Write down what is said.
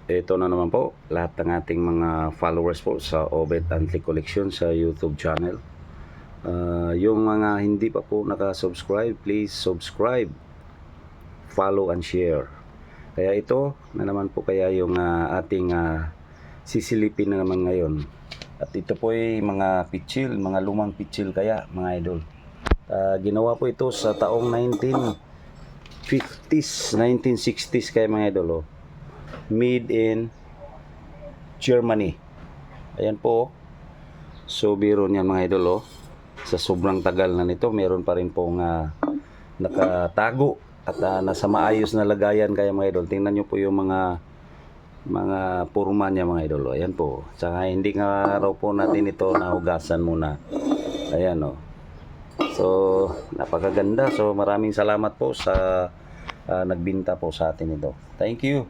ito na naman po lahat ng ating mga followers po sa Obet Antli Collection sa YouTube channel. Yung mga hindi pa po nakasubscribe, please subscribe, follow and share. Kaya ito na naman po kaya yung ating sisilipin na naman ngayon. At ito po ay mga pitsil, mga lumang pitsil kaya mga idol. Ginawa po ito sa taong 1950s, 1960s kaya mga idol. Made in Germany. Ayan po. So biro niyan mga idol. Sa sobrang tagal na nito, meron pa rin pong nakatago at nasa maayos na lagayan kaya mga idol. Tingnan nyo po yung mga purma niya mga idol. Ayan po. Saka hindi nga raw po natin ito nahugasan muna. Ayan o. So napakaganda. So maraming salamat po sa nagbinta po sa atin ito. Thank you.